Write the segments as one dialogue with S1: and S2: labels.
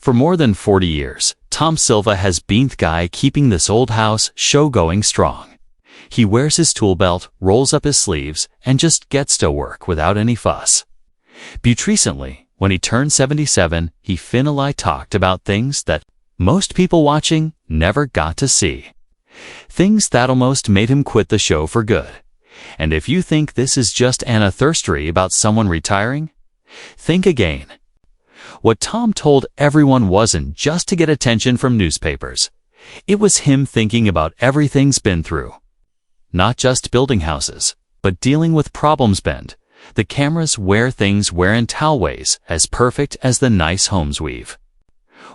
S1: For more than 40 years, Tom Silva has been the guy keeping this old house show going strong. He wears his tool belt, rolls up his sleeves, and just gets to work without any fuss. But recently, when he turned 77, he finally talked about things that most people watching never got to see. Things that almost made him quit the show for good. And if you think this is just an anniversary about someone retiring, think again. What Tom told everyone wasn't just to get attention from newspapers. It was him thinking about everything he's been through. Not just building houses, but dealing with problems. The cameras where things weren't always as perfect as the nice homes we've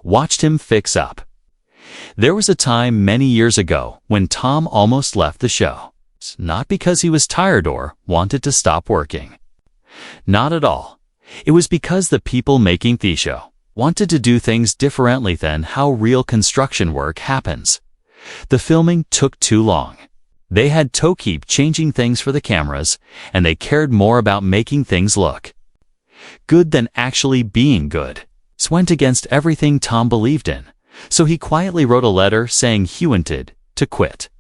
S1: watched him fix up. There was a time many years ago when Tom almost left the show. Not because he was tired or wanted to stop working. Not at all. It was because the people making the show wanted to do things differently than how real construction work happens. The filming took too long. They had to keep changing things for the cameras, and they cared more about making things look good than actually being good. This went against everything Tom believed in, so he quietly wrote a letter saying he wanted to quit.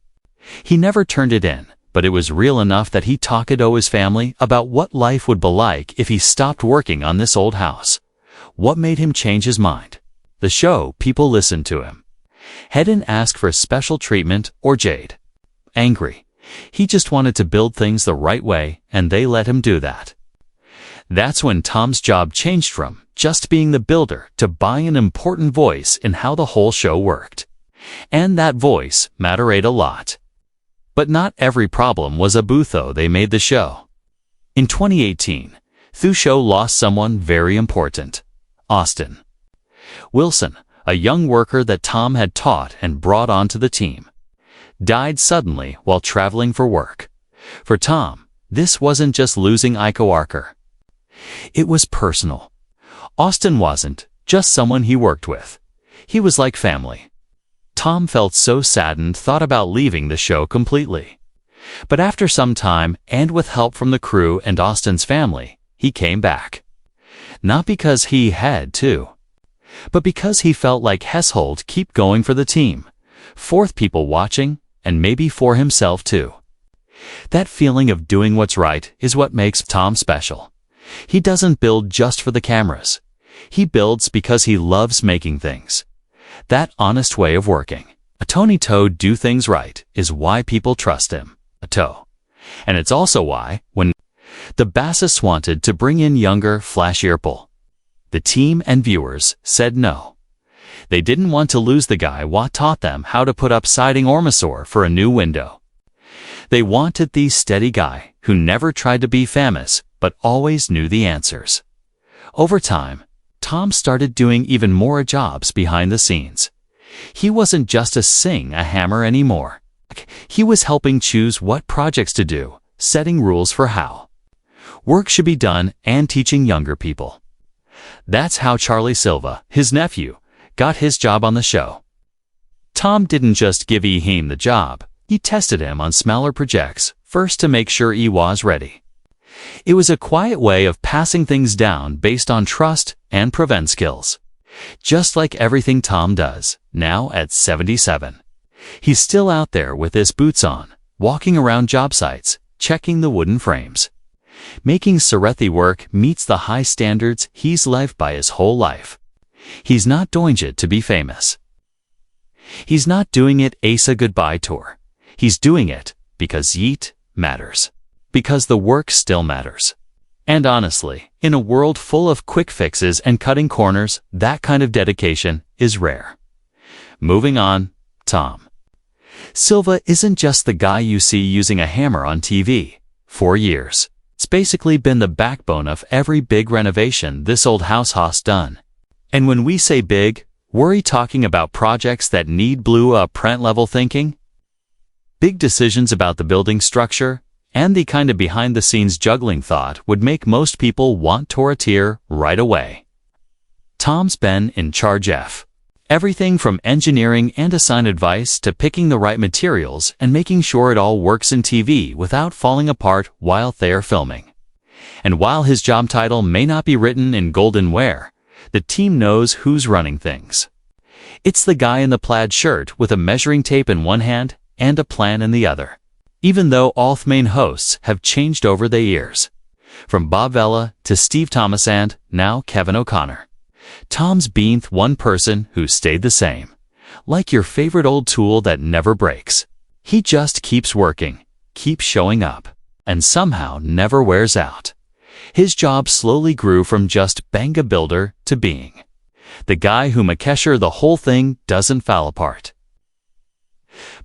S1: He never turned it in, but it was real enough that he talked to his family about what life would be like if he stopped working on this old house. What made him change his mind? The show people listened to him. Hadn't asked for special treatment or jade. Angry. He just wanted to build things the right way, and they let him do that. That's when Tom's job changed from just being the builder to buying an important voice in how the whole show worked. And that voice mattered a lot. But not every problem was a bootho they made the show. In 2018, the show lost someone very important. Austin Wilson, a young worker that Tom had taught and brought onto the team, died suddenly while traveling for work. For Tom, this wasn't just losing a coworker. It was personal. Austin wasn't just someone he worked with. He was like family. Tom felt so saddened, thought about leaving the show completely. But after some time, and with help from the crew and Austin's family, he came back. Not because he had to, but because he felt like Heshold keep going for the team, for the people watching, and maybe for himself too. That feeling of doing what's right is what makes Tom special. He doesn't build just for the cameras. He builds because he loves making things. That honest way of working, a Tony to do things right, is why people trust him. And it's also why, when the bassists wanted to bring in younger, flashier people, the team and viewers said no. They didn't want to lose the guy what taught them how to put up siding or masonry for a new window. They wanted the steady guy who never tried to be famous, but always knew the answers. Over time, Tom started doing even more jobs behind the scenes. He wasn't just a hammer anymore. He was helping choose what projects to do, setting rules for how work should be done, and teaching younger people. That's how Charlie Silva, his nephew, got his job on the show. Tom didn't just give him the job. He tested him on smaller projects first to make sure he was ready. It was a quiet way of passing things down based on trust and prevent skills. Just like everything Tom does, now at 77. He's still out there with his boots on, walking around job sites, checking the wooden frames. Making Sarethi work meets the high standards he's lived by his whole life. He's not doing it to be famous. He's not doing it as a goodbye tour. He's doing it because it matters. Because the work still matters. And honestly, in a world full of quick fixes and cutting corners, that kind of dedication is rare. Moving on, Tom Silva isn't just the guy you see using a hammer on TV. For years, it's basically been the backbone of every big renovation this old house has done. And when we say big, we're talking about projects that need blueprint level thinking, big decisions about the building structure, and the kind of behind-the-scenes juggling thought would make most people want to retire right away. Tom's been in charge of everything from engineering and design advice to picking the right materials and making sure it all works in TV without falling apart while they're filming. And while his job title may not be written in golden ware, The team knows who's running things. It's the guy in the plaid shirt with a measuring tape in one hand and a plan in the other. Even though all the main hosts have changed over the years, from Bob Vella to Steve Thomas and, now, Kevin O'Connor, Tom's been one person who stayed the same. Like your favorite old tool that never breaks. He just keeps working, keeps showing up, and somehow never wears out. His job slowly grew from just being a builder to being the guy who makes sure the whole thing doesn't fall apart.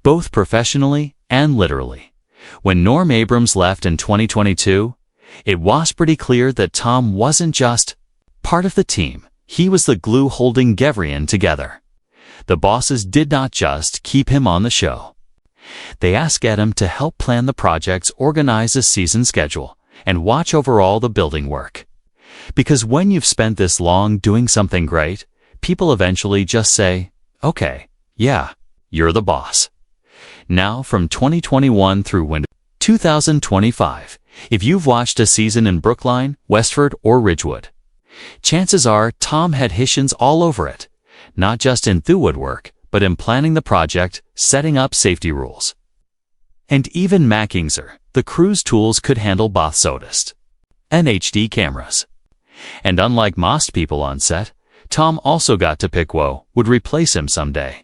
S1: Both professionally and literally. When Norm Abrams left in 2022, it was pretty clear that Tom wasn't just part of the team. He was the glue holding Gevrian together. The bosses did not just keep him on the show. They asked him to help plan the projects, organize the season schedule, and watch over all the building work. Because when you've spent this long doing something great, people eventually just say, okay, yeah, you're the boss. Now, from 2021 through winter 2025, if you've watched a season in Brookline, Westford, or Ridgewood, chances are Tom had his hands all over it, not just in the woodwork, but in planning the project, setting up safety rules, and even Mackingser, the crew's tools could handle both sodast and HD cameras. And unlike most people on set, Tom also got to pick who would replace him someday.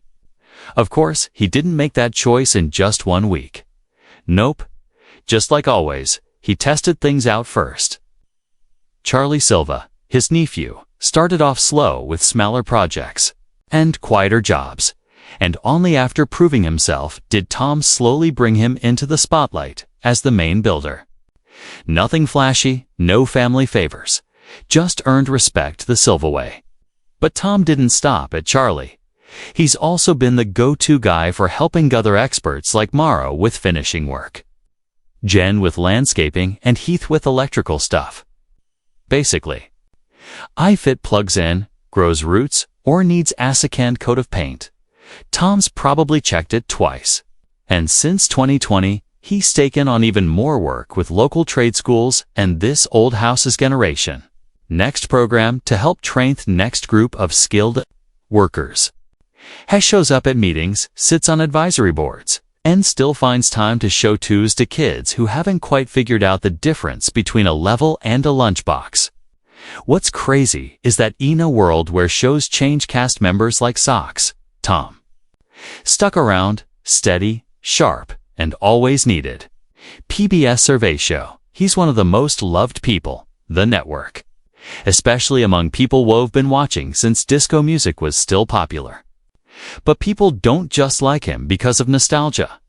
S1: Of course, he didn't make that choice in just 1 week. Nope. Just like always, he tested things out first. Charlie Silva, his nephew, started off slow with smaller projects and quieter jobs, and only after proving himself did Tom slowly bring him into the spotlight as the main builder. Nothing flashy, no family favors, just earned respect the Silva way. But Tom didn't stop at Charlie. He's also been the go-to guy for helping other experts like Morrow with finishing work, Jen with landscaping, and Heath with electrical stuff. Basically, if it plugs in, grows roots, or needs a second coat of paint, Tom's probably checked it twice. And since 2020, he's taken on even more work with local trade schools and this old house's generation next program to help train the next group of skilled workers. He shows up at meetings, sits on advisory boards, and still finds time to show tools to kids who haven't quite figured out the difference between a level and a lunchbox. What's crazy is that in a world where shows change cast members like socks, Tom stuck around, steady, sharp, and always needed. PBS survey show he's one of the most loved people, the network, especially among people who've been watching since disco music was still popular. But people don't just like him because of nostalgia.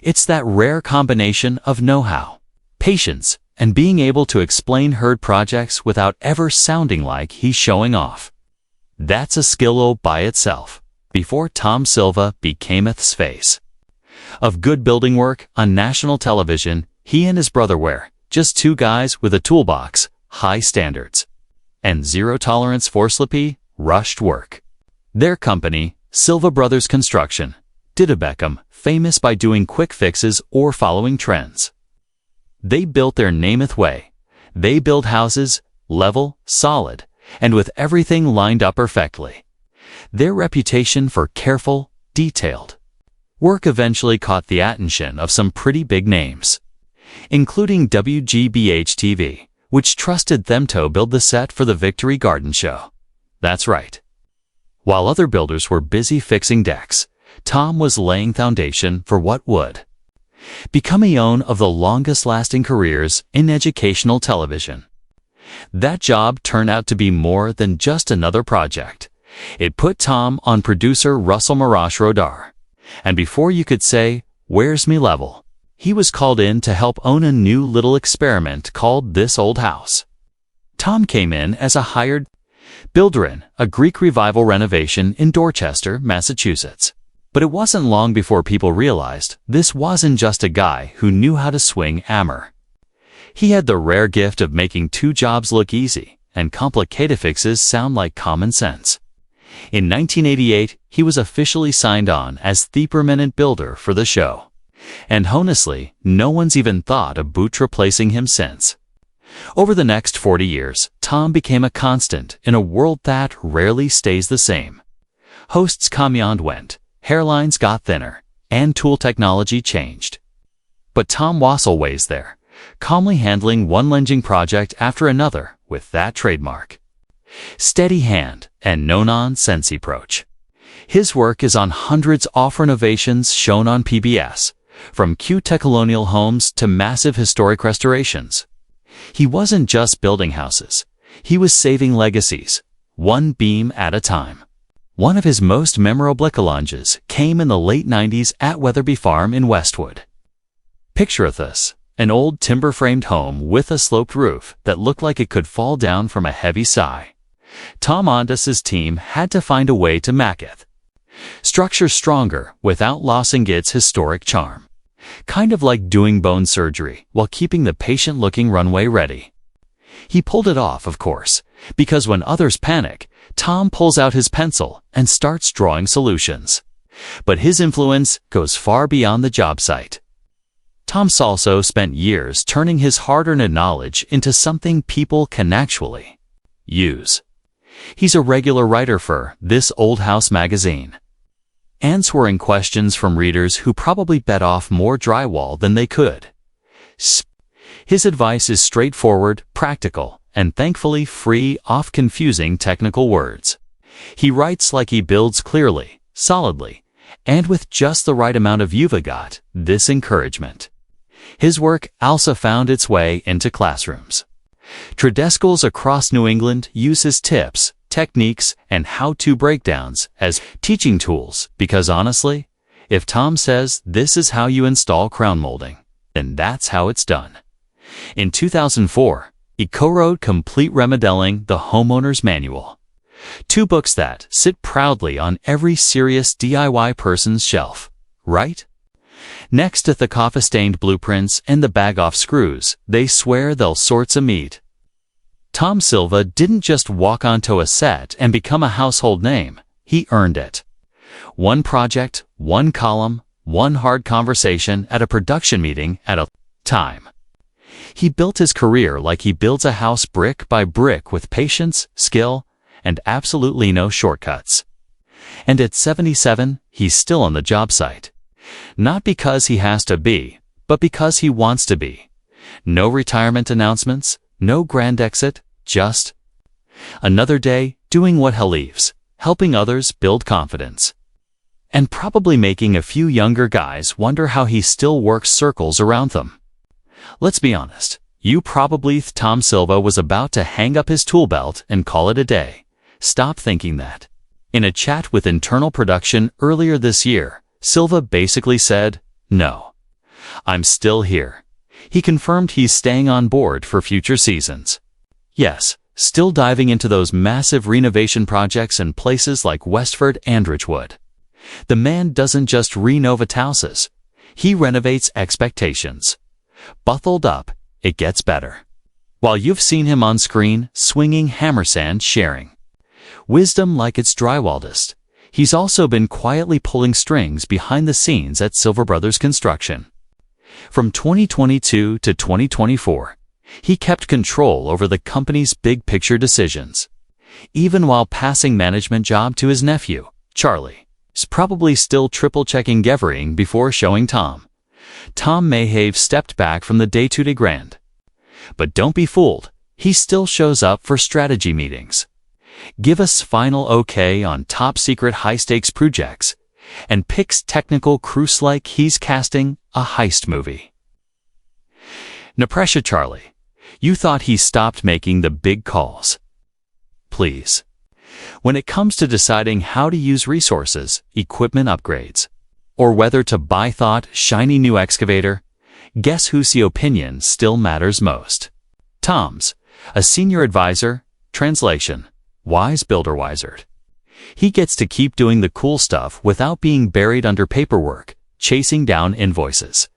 S1: It's that rare combination of know-how, patience, and being able to explain herd projects without ever sounding like he's showing off. That's a skill by itself, before Tom Silva became its face of good building work on national television. He and his brother were just two guys with a toolbox, high standards, and zero tolerance for slippy, rushed work. Their company, Silva Brothers Construction, did become famous by doing quick fixes or following trends. They built their nameth way. They build houses, level, solid, and with everything lined up perfectly. Their reputation for careful, detailed work eventually caught the attention of some pretty big names, including WGBH-TV, which trusted them to build the set for the Victory Garden show. That's right. While other builders were busy fixing decks, Tom was laying foundation for what would become one of the longest-lasting careers in educational television. That job turned out to be more than just another project. It put Tom on producer Russell Marash radar. And before you could say, "Where's me level?" he was called in to help own a new little experiment called This Old House. Tom came in as a hired builder in a Greek revival renovation in Dorchester, Massachusetts. But it wasn't long before people realized this wasn't just a guy who knew how to swing hammer. He had the rare gift of making two jobs look easy and complicated fixes sound like common sense. In 1988, he was officially signed on as the permanent builder for the show. And honestly, no one's even thought about replacing him since. Over the next 40 years, Tom became a constant in a world that rarely stays the same. Hosts come and went, hairlines got thinner, and tool technology changed. But Tom was always there, calmly handling one lunging project after another with that trademark. Steady hand and no-nonsense approach. His work is on hundreds of renovations shown on PBS, from cute colonial homes to massive historic restorations. He wasn't just building houses, he was saving legacies, one beam at a time. One of his most memorable lunges came in the late 90s at Weatherby Farm in Westwood. Picture this, an old timber-framed home with a sloped roof that looked like it could fall down from a heavy sigh. Tom Ondas's team had to find a way to make it. Structure stronger without losing its historic charm. Kind of like doing bone surgery while keeping the patient-looking runway ready. He pulled it off, of course, because when others panic, Tom pulls out his pencil and starts drawing solutions. But his influence goes far beyond the job site. Tom also spent years turning his hard-earned knowledge into something people can actually use. He's a regular writer for This Old House magazine, answering questions from readers who probably bet off more drywall than they could. His advice is straightforward, practical, and thankfully free of confusing technical words. He writes like he builds clearly, solidly, and with just the right amount of you've got this encouragement. His work also found its way into classrooms. Trade schools across New England use his tips, techniques, and how-to breakdowns as teaching tools because honestly, if Tom says this is how you install crown molding, then that's how it's done. In 2004, he co-wrote Complete Remodeling the Homeowner's Manual. 2 books that sit proudly on every serious DIY person's shelf, right? Next to the coffee-stained blueprints and the bag-off screws, they swear they'll sorts of meat. Tom Silva didn't just walk onto a set and become a household name, he earned it. One project, one column, one hard conversation at a production meeting at a time. He built his career like he builds a house brick by brick with patience, skill, and absolutely no shortcuts. And at 77, he's still on the job site. Not because he has to be, but because he wants to be. No retirement announcements, no grand exit, just another day doing what he leaves, helping others build confidence. And probably making a few younger guys wonder how he still works circles around them. Let's be honest, you probably thought Tom Silva was about to hang up his tool belt and call it a day. Stop thinking that. In a chat with internal production earlier this year, Silva basically said, "No, I'm still here." He confirmed he's staying on board for future seasons. Yes, still diving into those massive renovation projects in places like Westford and Ridgewood. The man doesn't just renovate houses, he renovates expectations. Buckled up, it gets better. While you've seen him on screen, swinging hammer sand sharing wisdom like it's drywallist, he's also been quietly pulling strings behind the scenes at Silva Brothers Construction. From 2022 to 2024, he kept control over the company's big-picture decisions. Even while passing management job to his nephew, Charlie, is probably still triple-checking everything before showing Tom. Tom may have stepped back from the day-to-day grind. But don't be fooled, he still shows up for strategy meetings. Give us final okay on top-secret high-stakes projects, and picks technical crews like he's casting a heist movie. No pressure, Charlie. You thought he stopped making the big calls. Please. When it comes to deciding how to use resources, equipment upgrades, or whether to buy shiny new excavator, guess whose opinion still matters most? Tom's, a senior advisor, translation, wise builder wizard. He gets to keep doing the cool stuff without being buried under paperwork, chasing down invoices.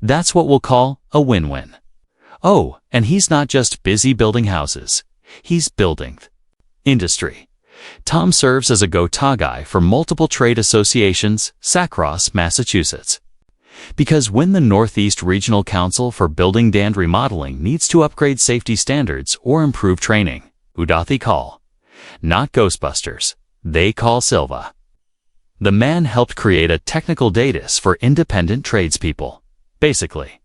S1: That's what we'll call a win-win. Oh, and he's not just busy building houses. He's building industry. Tom serves as a go-to guy for multiple trade associations, Sacross, Massachusetts. Because when the Northeast Regional Council for Building and Remodeling needs to upgrade safety standards or improve training, who doth he call? Not Ghostbusters. They call Silva. The man helped create a technical database for independent tradespeople. Basically,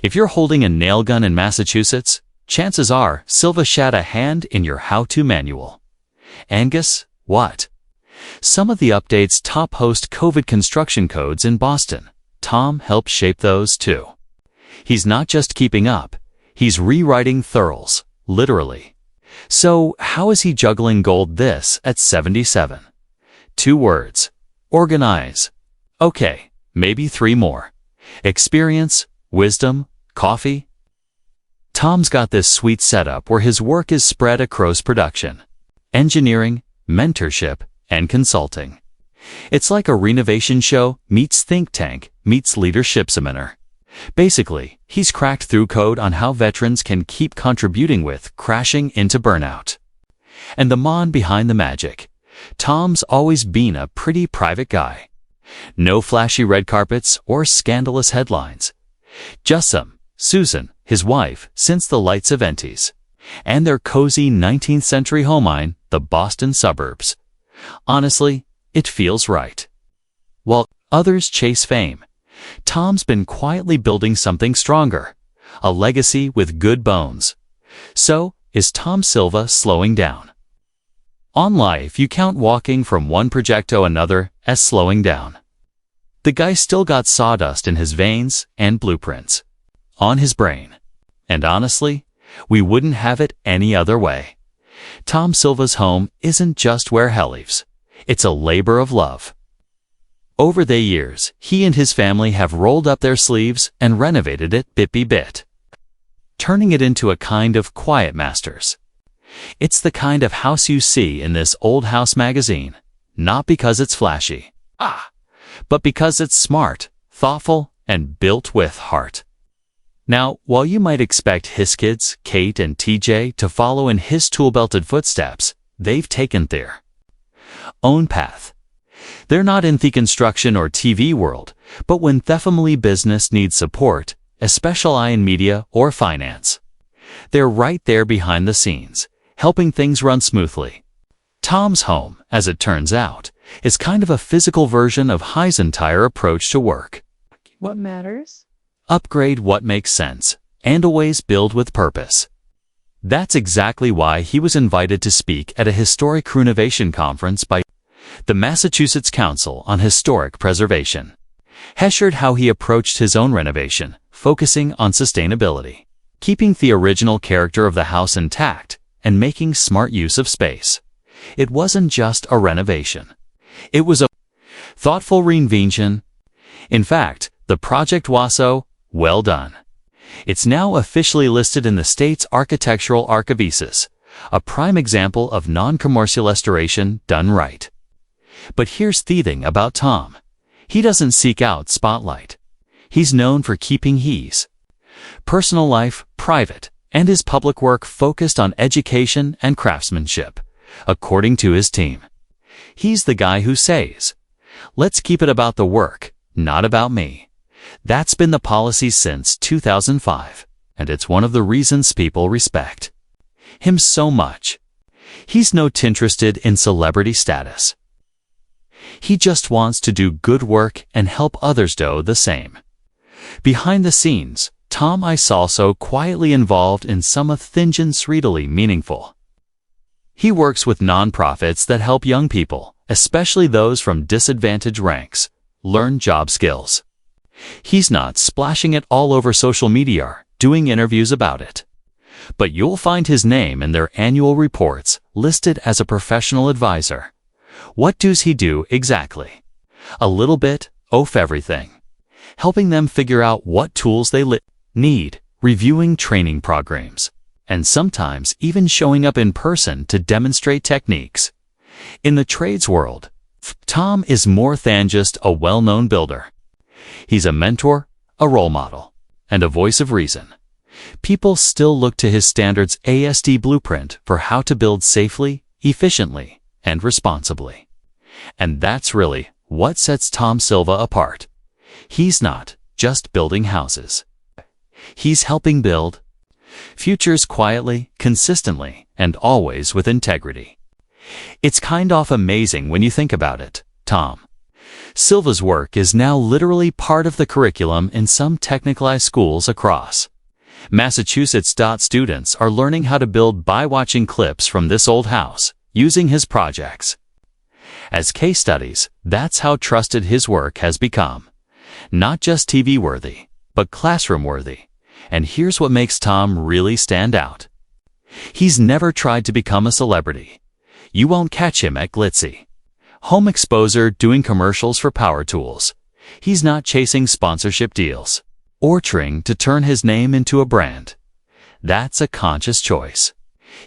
S1: if you're holding a nail gun in Massachusetts, chances are Silva had a hand in your how-to manual. Angus, what? Some of the updates top host COVID construction codes in Boston. Tom helped shape those too. He's not just keeping up, he's rewriting thorough, literally. So how is he juggling gold this at 77? 2 words. Organize. Okay, maybe 3 more. Experience, wisdom, coffee. Tom's got this sweet setup where his work is spread across production, engineering, mentorship, and consulting. It's like a renovation show meets think tank meets leadership seminar. Basically, he's cracked through code on how veterans can keep contributing with crashing into burnout. And the man behind the magic. Tom's always been a pretty private guy. No flashy red carpets or scandalous headlines. Just Susan, his wife, since the lights of Enties, and their cozy 19th century home in the Boston suburbs. Honestly, it feels right. While others chase fame, Tom's been quietly building something stronger, a legacy with good bones. So, is Tom Silva slowing down? On life, you count walking from one project to another as slowing down. The guy still got sawdust in his veins and blueprints on his brain. And honestly, we wouldn't have it any other way. Tom Silva's home isn't just where he lives. It's a labor of love. Over the years, he and his family have rolled up their sleeves and renovated it bit by bit, turning it into a kind of quiet masters. It's the kind of house you see in this old house magazine, not because it's flashy, but because it's smart, thoughtful, and built with heart. Now, while you might expect his kids, Kate and TJ, to follow in his tool-belted footsteps, they've taken their own path. They're not in the construction or TV world, but when the family business needs support, especially in media or finance, they're right there behind the scenes, helping things run smoothly. Tom's home, as it turns out, is kind of a physical version of High's entire approach to work.
S2: What matters?
S1: Upgrade what makes sense, and always build with purpose. That's exactly why he was invited to speak at a historic renovation conference by the Massachusetts Council on Historic Preservation. He shared how he approached his own renovation, focusing on sustainability, keeping the original character of the house intact, and making smart use of space. It wasn't just a renovation. It was a thoughtful reinvention. In fact, the project was so well done. It's now officially listed in the state's Architectural Archives, a prime example of non-commercial restoration done right. But here's the thing about Tom. He doesn't seek out spotlight. He's known for keeping his personal life private and his public work focused on education and craftsmanship, according to his team. He's the guy who says, "Let's keep it about the work, not about me." That's been the policy since 2005, and it's one of the reasons people respect him so much. He's not interested in celebrity status. He just wants to do good work and help others do the same. Behind the scenes, Tom is also quietly involved in some of things really meaningful. He works with nonprofits that help young people, especially those from disadvantaged ranks, learn job skills. He's not splashing it all over social media or doing interviews about it. But you'll find his name in their annual reports listed as a professional advisor. What does he do exactly? A little bit of everything. Helping them figure out what tools they need, reviewing training programs, and sometimes even showing up in person to demonstrate techniques. In the trades world, Tom is more than just a well-known builder. He's a mentor, a role model, and a voice of reason. People still look to his standards ASD blueprint for how to build safely, efficiently, and responsibly. And that's really what sets Tom Silva apart. He's not just building houses. He's helping build futures quietly, consistently, and always with integrity. It's kind of amazing when you think about it. Tom Silva's work is now literally part of the curriculum in some technicalized schools across Massachusetts. Students are learning how to build by watching clips from this old house, using his projects as case studies. That's how trusted his work has become. Not just TV-worthy, but classroom-worthy. And here's what makes Tom really stand out. He's never tried to become a celebrity. You won't catch him at glitzy home exposure doing commercials for power tools. He's not chasing sponsorship deals or trying to turn his name into a brand. That's a conscious choice.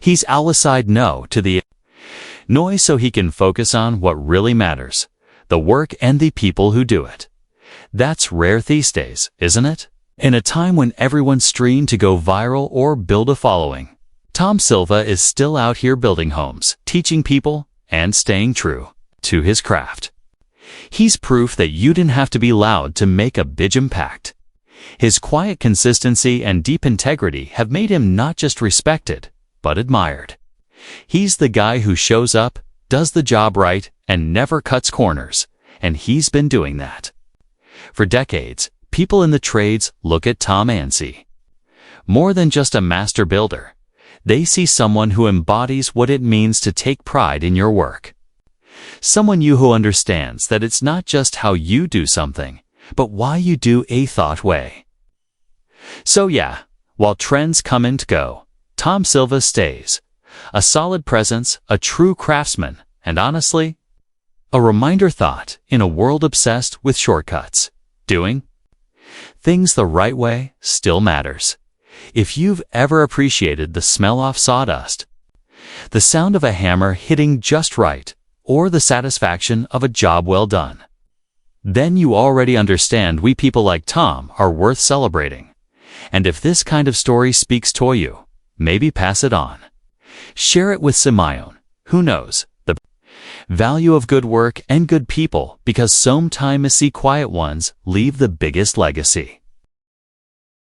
S1: He's said no to the noise so he can focus on what really matters, the work and the people who do it. That's rare these days, isn't it? In a time when everyone's streaming to go viral or build a following, Tom Silva is still out here building homes, teaching people, and staying true to his craft. He's proof that you didn't have to be loud to make a big impact. His quiet consistency and deep integrity have made him not just respected, but admired. He's the guy who shows up, does the job right, and never cuts corners, and he's been doing that for decades. People in the trades look at Tom and see more than just a master builder. They see someone who embodies what it means to take pride in your work. Someone who understands that it's not just how you do something, but why you do a thought way. So yeah, while trends come and go, Tom Silva stays. A solid presence, a true craftsman, and honestly, a reminder thought in a world obsessed with shortcuts. Doing things the right way still matters. If you've ever appreciated the smell of sawdust, the sound of a hammer hitting just right, or the satisfaction of a job well done, then you already understand we people like Tom are worth celebrating. And if this kind of story speaks to you, maybe pass it on. Share it with someone who knows the value of good work and good people, because sometimes the quiet ones leave the biggest legacy.